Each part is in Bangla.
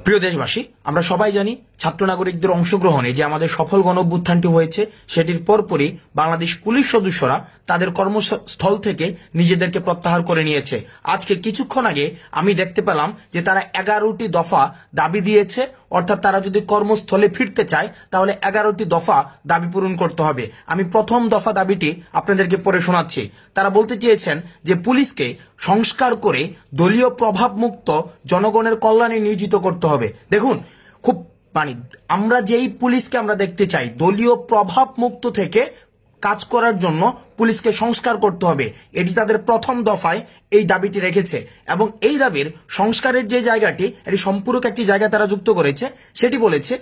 প্রিয় দেশবাসী, আমরা সবাই জানি ছাত্র নাগরিকদের অংশগ্রহণে যে আমাদের সফল গণঅভ্যুত্থানটি হয়েছে সেটির পরপরই বাংলাদেশ পুলিশ সদস্যরা তাদের কর্মস্থল থেকে নিজেদেরকে প্রত্যাহার করে নিয়েছে। আজকে কিছুক্ষণ আগে আমি দেখতে পেলাম যে তারা 11টি দফা দাবি দিয়েছে, অর্থাৎ তারা যদি কর্মস্থলে ফিরতে চায় তাহলে 11টি দফা দাবি পূরণ করতে হবে। আমি প্রথম দফা দাবিটি আপনাদেরকে পড়ে শোনাচ্ছি। তারা বলতে চেয়েছেন যে পুলিশকে সংস্কার করে দলীয় প্রভাব মুক্ত জনগণের কল্যাণে নিয়োজিত করতে হবে। দেখুন, খুব আমরা যেই পুলিশকে আমরা দেখতে চাই দলীয় প্রভাব মুক্ত থেকে কাজ করার জন্য পুলিশকে সংস্কার করতে হবে, এটি তাদের প্রথম দফায় এই দাবিটি রেখেছে। এবং এই দাবির সংস্কারের যে জায়গাটি, এটি সম্পূরক একটি জায়গা তারা যুক্ত করেছে। সেটি বলেছে,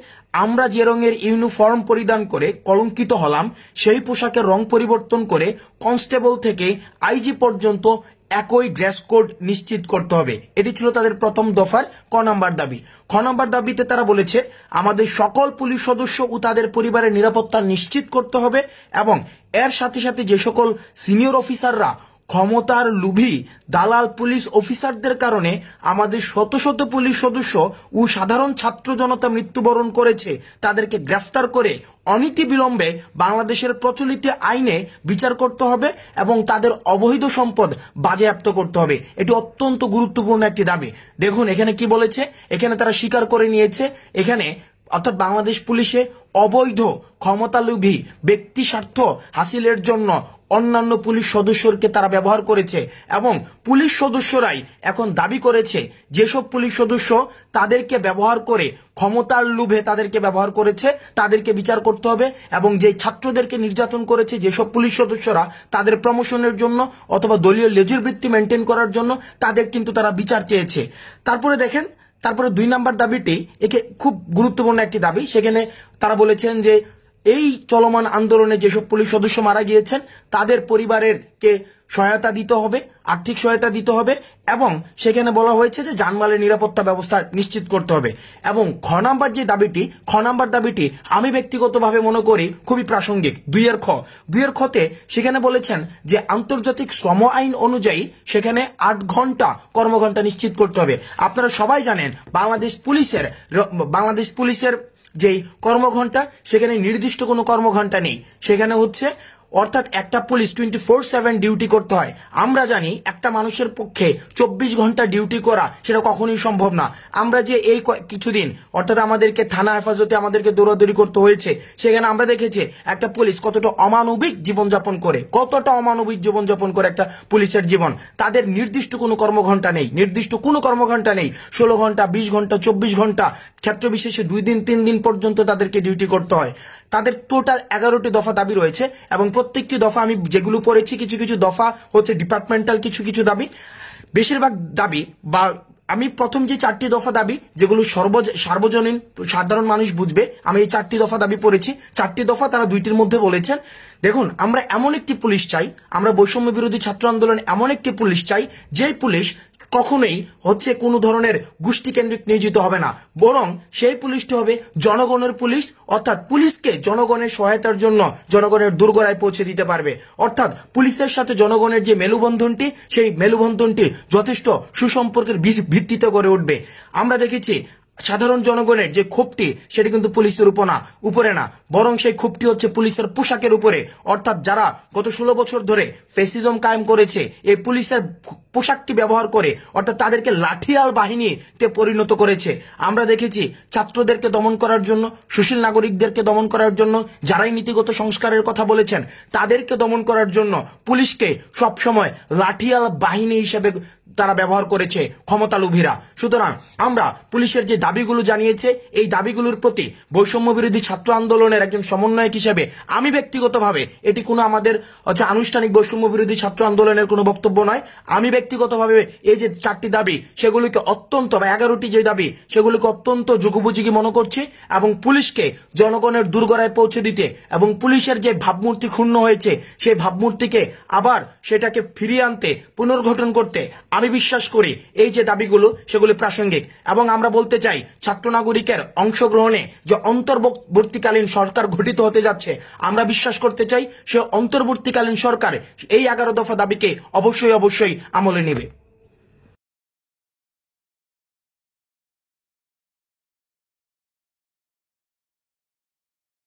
আমরা যে রঙের ইউনিফর্ম পরিধান করে কলঙ্কিত হলাম সেই পোশাকের রং পরিবর্তন করে কনস্টেবল থেকে আইজি পর্যন্ত একই ড্রেস কোড নিশ্চিত করতে হবে। এটি ছিল তাদের প্রথম দফার ক নম্বর দাবি। খ নম্বর দাবিতে তারা বলেছে, আমাদের সকল পুলিশ সদস্য ও তাদের পরিবারের নিরাপত্তা নিশ্চিত করতে হবে এবং এর সাথে সাথে যে সকল সিনিয়র অফিসাররা ক্ষমতার লোভী দালাল পুলিশ অফিসারদের কারণে আমাদের শত শত পুলিশ সদস্য ও সাধারণ ছাত্র জনতা মৃত্যুবরণ করেছে তাদেরকে গ্রেফতার করে অনীতি বিলম্বে বাংলাদেশের প্রচলিত আইনে বিচার করতে হবে এবং তাদের অবৈধ সম্পদ বাজেয়াপ্ত করতে হবে। এটি অত্যন্ত গুরুত্বপূর্ণ একটি দাবি। দেখুন এখানে কি বলেছে, এখানে তারা স্বীকার করে নিয়েছে, এখানে অর্থাৎ বাংলাদেশ পুলিশে অবৈধ ক্ষমতালোভী ব্যক্তি স্বার্থ হাসিলের জন্য অন্যান্য পুলিশ সদস্যকে তারা ব্যবহার করেছে এবং পুলিশ সদস্যরাই এখন দাবি করেছে যেসব পুলিশ সদস্য তাদেরকে ব্যবহার করে ক্ষমতার লোভে তাদেরকে ব্যবহার করেছে তাদেরকে বিচার করতে হবে এবং যে ছাত্রদেরকে নির্যাতন করেছে যেসব পুলিশ সদস্যরা তাদের প্রমোশনের জন্য অথবা দলীয় লেজুর বৃত্তি মেনটেন করার জন্য তাদের কিন্তু তারা বিচার চেয়েছে। তারপরে দেখেন, তারপরে 2 নম্বর দাবিটি একে খুব গুরুত্বপূর্ণ একটি দাবি। সেখানে তারা বলেছেন যে এই চলমান আন্দোলনে যেসব পুলিশ সদস্য মারা গিয়েছেন তাদের পরিবারেরকে সহায়তা দিতে হবে, আর্থিক সহায়তা দিতে হবে এবং সেখানে বলা হয়েছে যে জানমালের নিরাপত্তা ব্যবস্থা নিশ্চিত করতে হবে। এবং খ নম্বর দাবিটি আমি ব্যক্তিগতভাবে মনে করি খুবই প্রাসঙ্গিক। 2 খতে সেখানে বলেছেন যে আন্তর্জাতিক শ্রম আইন অনুযায়ী সেখানে 8 ঘন্টা কর্মঘণ্টা নিশ্চিত করতে হবে। আপনারা সবাই জানেন বাংলাদেশ পুলিশের যেই কর্মঘণ্টা সেখানে নির্দিষ্ট কোনো কর্মঘণ্টা নেই। সেখানে হচ্ছে অর্থাৎ একটা পুলিশ 24/7 ডিউটি করতে হয়। আমরা জানি একটা মানুষের পক্ষে 24 ঘন্টা ডিউটি করা সেটা কখনোই সম্ভব না। আমরা যে এই কিছুদিন অর্থাৎ আমাদেরকে থানা হেফাজতে আমাদেরকে দৌড়াদৌড়ি করতে হয়েছে, সেখানে আমরা দেখেছি একটা পুলিশ কতটা অমানবিক জীবনযাপন করে একটা পুলিশের জীবন। তাদের নির্দিষ্ট কোনো কর্মঘণ্টা নেই, 16 ঘন্টা 20 ঘন্টা 24 ঘন্টা ক্ষেত্র বিশেষে 2 দিন 3 দিন পর্যন্ত তাদেরকে ডিউটি করতে হয়। তাদের টোটাল 11টি দফা দাবি রয়েছে এবং প্রত্যেকটি দফা আমি যেগুলো পড়েছি কিছু কিছু দফা হচ্ছে ডিপার্টমেন্টাল, কিছু কিছু দাবি, বেশিরভাগ দাবি বা আমি প্রথম যে 4টি দফা দাবি যেগুলো সার্বজনীন সাধারণ মানুষ বুঝবে, আমি এই 4টি দফা দাবি পড়েছি। 4টি দফা তারা 2টির মধ্যে বলেছেন, দেখুন আমরা এমন একটি পুলিশ চাই, আমরা বৈষম্য বিরোধী ছাত্র আন্দোলন এমন একটি পুলিশ চাই যে পুলিশ কখনোই হচ্ছে কোনো ধরনের গোষ্ঠী কেন্দ্রিক নিয়োজিত হবে না, বরং সেই পুলিশটি হবে জনগণের পুলিশ, অর্থাৎ পুলিশকে জনগণের সহায়তার জন্য জনগণের দোরগোড়ায় পৌঁছে দিতে পারবে। অর্থাৎ পুলিশের সাথে জনগণের যে মেলুবন্ধনটি সেই মেলুবন্ধনটি যথেষ্ট সুসম্পর্কের ভিত্তিতে গড়ে উঠবে। আমরা দেখেছি সাধারণ জনগণের যে ক্ষোভটি সেটি কিন্তু পুলিশের উপরে না, বরং সেই ক্ষোভটি হচ্ছে পুলিশের পোশাকের উপরে। অর্থাৎ যারা গত 16 বছর ধরে ফ্যাসিজম কায়েম করেছে এই পুলিশের পোশাকটি ব্যবহার করে, অর্থাৎ তাদেরকে লাঠিয়াল বাহিনীতে পরিণত করেছে। আমরা দেখেছি ছাত্রদেরকে দমন করার জন্য, সুশীল নাগরিকদেরকে দমন করার জন্য, যারাই নীতিগত সংস্কারের কথা বলেছেন তাদেরকে দমন করার জন্য পুলিশকে সবসময় লাঠিয়াল বাহিনী হিসেবে তারা ব্যবহার করেছে ক্ষমতালোভীরা। সুতরাং আমরা পুলিশের যে দাবিগুলো জানিয়েছে এই দাবিগুলোর প্রতি বৈষম্য বিরোধী ছাত্র আন্দোলনের একজন সমন্বয়ক হিসেবে আমি ব্যক্তিগতভাবে, এটি কোনো আমাদের আনুষ্ঠানিক বৈষম্য বিরোধী ছাত্র আন্দোলনের কোনো বক্তব্য নয়, আমি ব্যক্তিগতভাবে এই যে 4টি দাবি সেগুলিকে অত্যন্ত বা 11টি যে দাবি সেগুলিকে অত্যন্ত যুগোপযোগী মনে করছি এবং পুলিশকে জনগণের দোরগোড়ায় পৌঁছে দিতে এবং পুলিশের যে ভাবমূর্তি ক্ষুণ্ণ হয়েছে সেই ভাবমূর্তিকে আবার সেটাকে ফিরিয়ে আনতে, পুনর্গঠন করতে আমি বিশ্বাস করি এই যে দাবিগুলো সেগুলি প্রাসঙ্গিক। এবং আমরা বলতে চাই ছাত্র নাগরিকের অংশগ্রহণে যে অন্তর্বর্তীকালীন সরকার গঠিত হতে যাচ্ছে, আমরা বিশ্বাস করতে চাই সে অন্তর্বর্তীকালীন সরকার এই 11 দফা দাবিকে অবশ্যই আমলে নেবে।